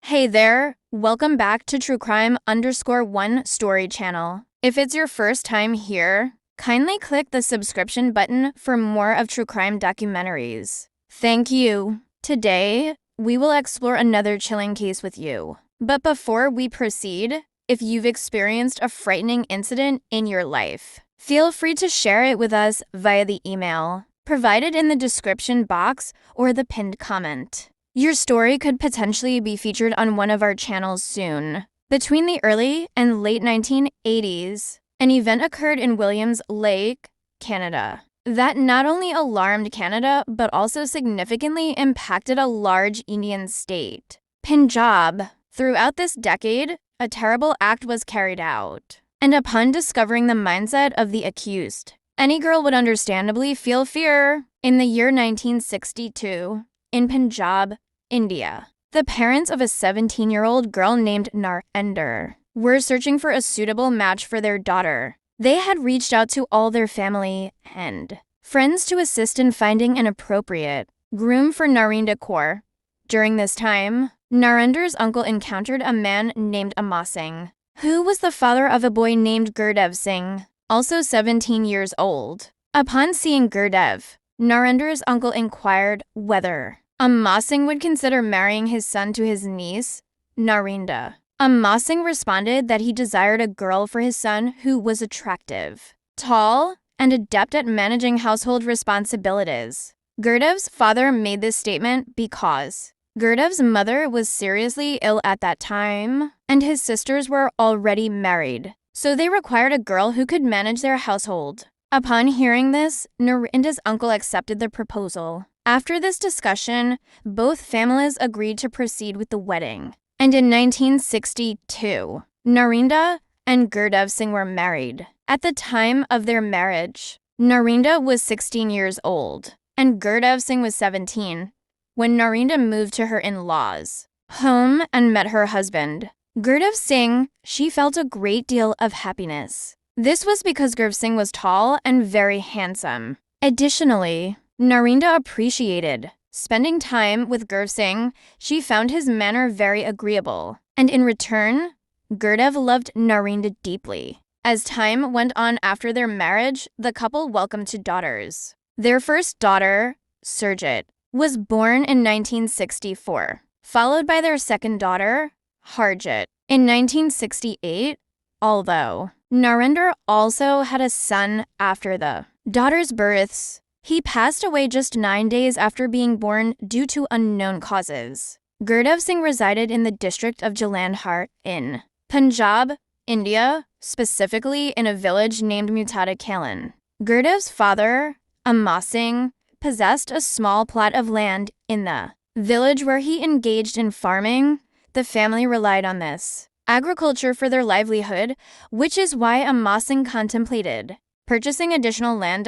Hey there, welcome back to True Crime_1 Story channel. If it's your first time here, kindly click the subscription button for more of true crime documentaries. Thank you. Today, we will explore another chilling case with you. But before we proceed, if you've experienced a frightening incident in your life, feel free to share it with us via the email provided in the description box or the pinned comment. Your story could potentially be featured on one of our channels soon. Between the early and late 1980s, an event occurred in Williams Lake, Canada, that not only alarmed Canada, but also significantly impacted a large Indian state, Punjab. Throughout this decade, a terrible act was carried out. And upon discovering the mindset of the accused, any girl would understandably feel fear. In the year 1962, in Punjab, India, the parents of a 17-year-old girl named Narendra were searching for a suitable match for their daughter. They had reached out to all their family and friends to assist in finding an appropriate groom for Narendra Kaur. During this time, Narendra's uncle encountered a man named Amar Singh, who was the father of a boy named Gurdev Singh, also 17 years old. Upon seeing Gurdev, Narendra's uncle inquired whether Amar Singh would consider marrying his son to his niece, Narendra. Amar Singh responded that he desired a girl for his son who was attractive, tall, and adept at managing household responsibilities. Gurdev's father made this statement because Gurdev's mother was seriously ill at that time, and his sisters were already married, so they required a girl who could manage their household. Upon hearing this, Narendra's uncle accepted the proposal. After this discussion, both families agreed to proceed with the wedding. And in 1962, Narendra and Gurdev Singh were married. At the time of their marriage, Narendra was 16 years old, and Gurdev Singh was 17, when Narendra moved to her in-laws' home and met her husband. Gurdev Singh, she felt a great deal of happiness. This was because Gurdev Singh was tall and very handsome. Additionally, Narendra appreciated spending time with Gurdev Singh. She found his manner very agreeable, and in return, Gurdev loved Narendra deeply. As time went on after their marriage, the couple welcomed two daughters. Their first daughter, Surjit, was born in 1964, followed by their second daughter, Harjit, in 1968, although Narendra also had a son after the daughters' births. He passed away just 9 days after being born due to unknown causes. Gurdev Singh resided in the district of Jalandhar in Punjab, India, specifically in a village named Mutada Kalan. Gurdev's father, Amar Singh, possessed a small plot of land in the village where he engaged in farming. The family relied on this agriculture for their livelihood, which is why Amar Singh contemplated purchasing additional land.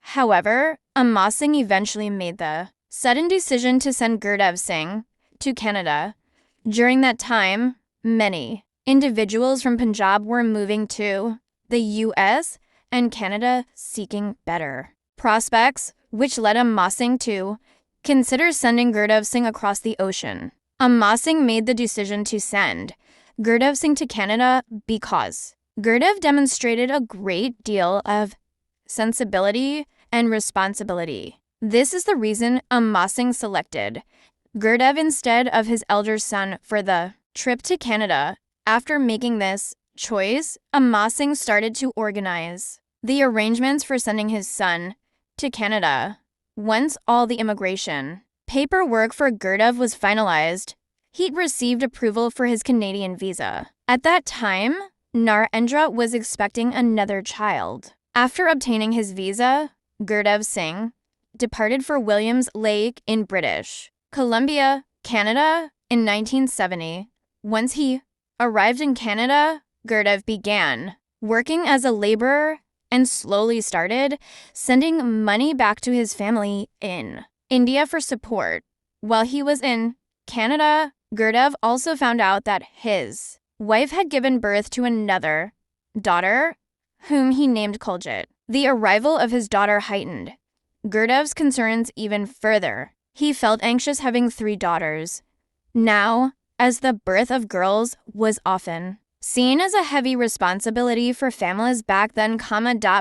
However, Amar Singh eventually made the sudden decision to send Gurdev Singh to Canada. During that time, many individuals from Punjab were moving to the US and Canada seeking better prospects, which led Amar Singh to consider sending Gurdev Singh across the ocean. Amar Singh made the decision to send Gurdev Singh to Canada because Gurdev demonstrated a great deal of sensibility and responsibility. This is the reason Amar Singh selected Gurdev instead of his elder son for the trip to Canada. After making this choice, Amar Singh started to organize the arrangements for sending his son to Canada. Once all the immigration paperwork for Gurdev was finalized, he received approval for his Canadian visa. At that time, Narendra was expecting another child. After obtaining his visa, Gurdev Singh departed for Williams Lake in British Columbia, Canada, in 1970. Once he arrived in Canada, Gurdev began working as a laborer and slowly started sending money back to his family in India for support. While he was in Canada, Gurdev also found out that his wife had given birth to another daughter, whom he named Kulbir. The arrival of his daughter heightened Gurdev's concerns even further. He felt anxious having 3 daughters. Now, as the birth of girls was often seen as a heavy responsibility for families back then,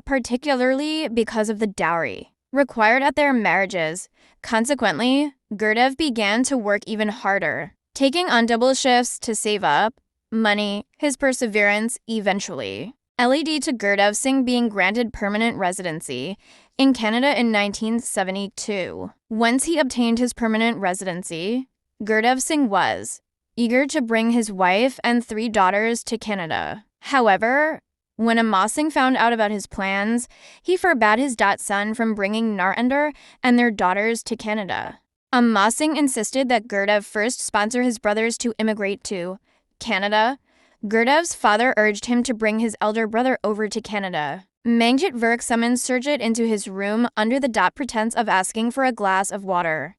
particularly because of the dowry required at their marriages. Consequently, Gurdev began to work even harder, taking on double shifts to save up money. His perseverance eventually led to Gurdev Singh being granted permanent residency in Canada in 1972. Once he obtained his permanent residency, Gurdev Singh was eager to bring his wife and 3 daughters to Canada. However, when Amma Singh found out about his plans, he forbade his son from bringing Narendra and their daughters to Canada. Amma Singh insisted that Gurdev first sponsor his brothers to immigrate to Canada. Gurdev's father urged him to bring his elder brother over to Canada. Mangjit Virk summoned Surjit into his room under the pretense of asking for a glass of water.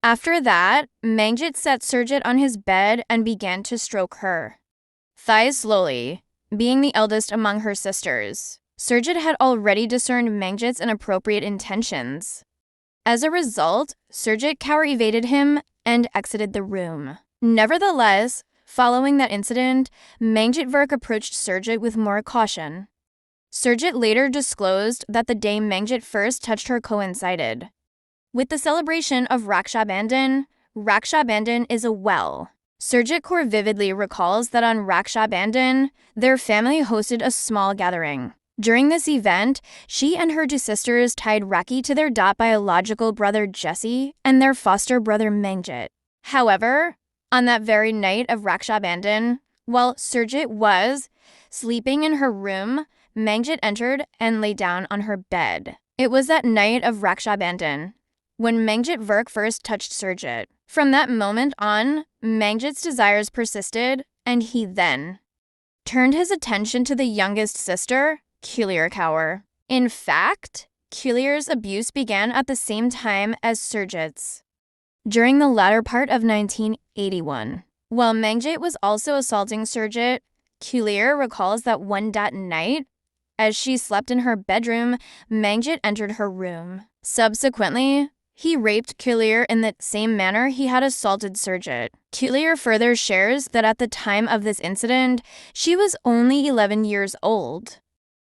After that, Mangjit set Surjit on his bed and began to stroke her thighs slowly, being the eldest among her sisters. Surjit had already discerned Mangjit's inappropriate intentions. As a result, Surjit evaded him and exited the room. Nevertheless, following that incident, Mangjit Virk approached Surjit with more caution. Surjit later disclosed that the day Mangjit first touched her coincided with the celebration of Raksha Bandhan. Raksha Bandhan is a well. Surjit Kaur vividly recalls that on Raksha Bandhan, their family hosted a small gathering. During this event, she and her 2 sisters tied Rakhi to their biological brother Jesse and their foster brother Mangjit. However, on that very night of Raksha Bandhan, while Surjit was sleeping in her room, Mangjit entered and lay down on her bed. It was that night of Raksha Bandhan when Mangjit Virk first touched Surjit. From that moment on, Mangjit's desires persisted, and he then turned his attention to the youngest sister, Kulbir Kaur. In fact, Kulbir's abuse began at the same time as Surjit's. During the latter part of 1981, while Mangjit was also assaulting Surjit, Kulbir recalls that one night, as she slept in her bedroom, Mangjit entered her room. Subsequently, he raped Kulbir in the same manner he had assaulted Surjit. Kulbir further shares that at the time of this incident, she was only 11 years old.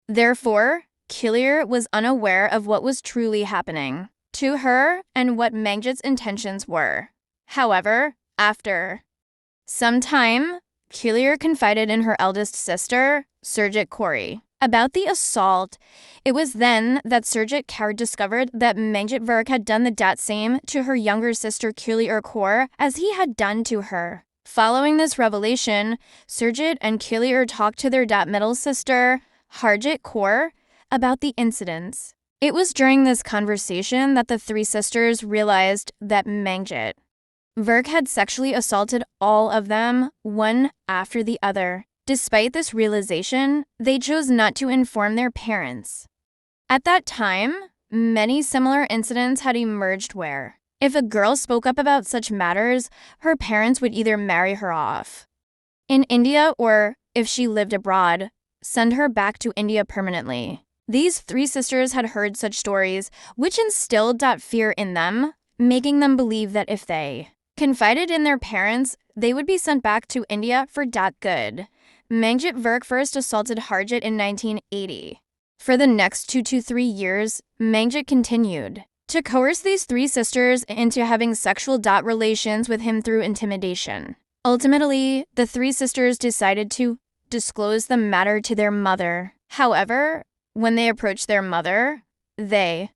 Therefore, Kulbir was unaware of what was truly happening to her and what Mangjit's intentions were. However, after some time, Kulbir confided in her eldest sister, Surjit Kaur, about the assault. It was then that Surjit Kaur discovered that Mangjit Virk had done the same to her younger sister Kulbir Kaur as he had done to her. Following this revelation, Surjit and Kulbir talked to their middle sister, Harjit Kaur, about the incidents. It was during this conversation that the 3 sisters realized that Mangjit Virk had sexually assaulted all of them, one after the other. Despite this realization, they chose not to inform their parents. At that time, many similar incidents had emerged where, if a girl spoke up about such matters, her parents would either marry her off in India or, if she lived abroad, send her back to India permanently. These 3 sisters had heard such stories, which instilled fear in them, making them believe that if they confided in their parents, they would be sent back to India for good. Mangjit Virk first assaulted Harjit in 1980. For the next 2 to 3 years, Mangjit continued to coerce these 3 sisters into having sexual relations with him through intimidation. Ultimately, the 3 sisters decided to disclose the matter to their mother. However, when they approached their mother, they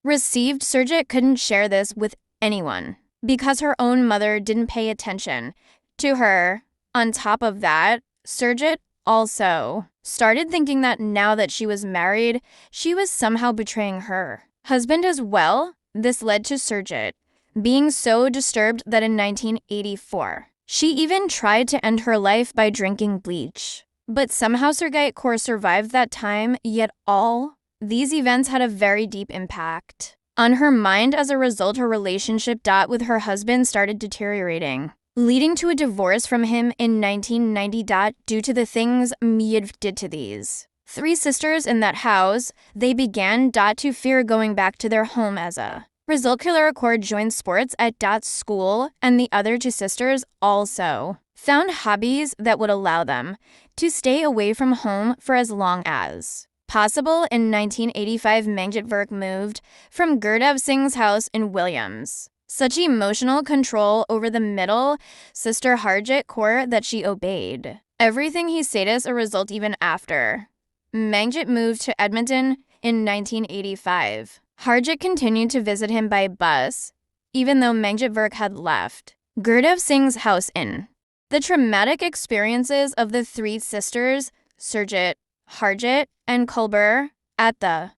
received Surjit couldn't share this with anyone because her own mother didn't pay attention to her. On top of that, Surjit also started thinking that now that she was married, she was somehow betraying her husband as well. This led to Surjit being so disturbed that in 1984, she even tried to end her life by drinking bleach. But somehow Surjit Kaur survived that time, yet all these events had a very deep impact on her mind. As a result, her relationship with her husband started deteriorating, leading to a divorce from him in 1990 due to the things Mangjit did to these 3 sisters in that house. They began to fear going back to their home as a Result Killer Accord joined sports at Dot's school, and the other two sisters also found hobbies that would allow them to stay away from home for as long as possible. In 1985, Mangjit Virk moved from Gurdev Singh's house in Williams. Such emotional control over the middle sister Harjit core that she obeyed everything he said as a result even after Mangjit moved to Edmonton in 1985. Harjit continued to visit him by bus, even though Mangjit Virk had left Gurdev Singh's house in. The traumatic experiences of the three sisters, Surjit, Harjit, and Kulbir, at the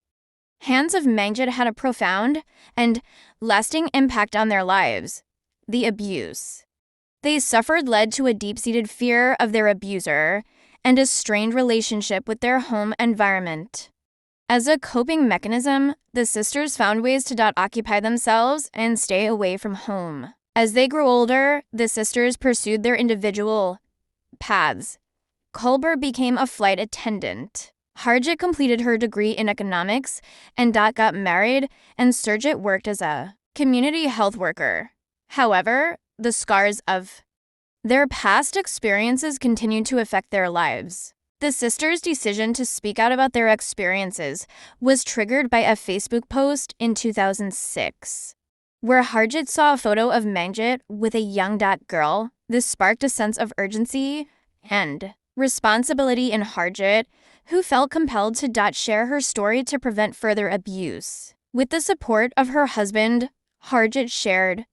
hands of Mangjit had a profound and lasting impact on their lives. The abuse they suffered led to a deep-seated fear of their abuser and a strained relationship with their home environment. As a coping mechanism, the sisters found ways to occupy themselves and stay away from home. As they grew older, the sisters pursued their individual paths. Kulbir became a flight attendant. Harjit completed her degree in economics and got married, and Surjit worked as a community health worker. However, the scars of their past experiences continued to affect their lives. The sisters' decision to speak out about their experiences was triggered by a Facebook post in 2006, where Harjit saw a photo of Mangjit with a young girl. This sparked a sense of urgency and responsibility in Harjit, who felt compelled to share her story to prevent further abuse. With the support of her husband, Harjit shared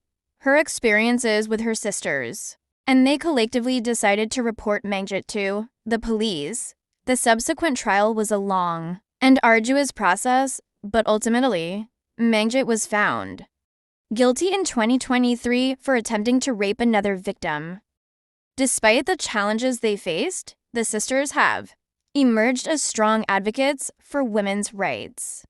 her experiences with her sisters, and they collectively decided to report Mangjit to the police. The subsequent trial was a long and arduous process, but ultimately, Mangjit was found guilty in 2023 for attempting to rape another victim. Despite the challenges they faced, the sisters have emerged as strong advocates for women's rights.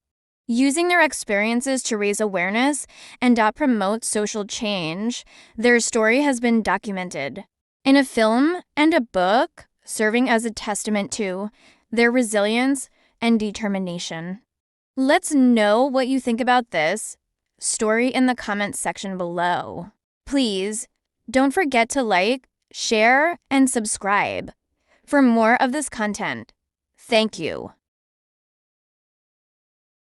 Using their experiences to raise awareness and promote social change, their story has been documented in a film and a book, serving as a testament to their resilience and determination. Let's know what you think about this story in the comments section below. Please don't forget to like, share, and subscribe for more of this content. Thank you.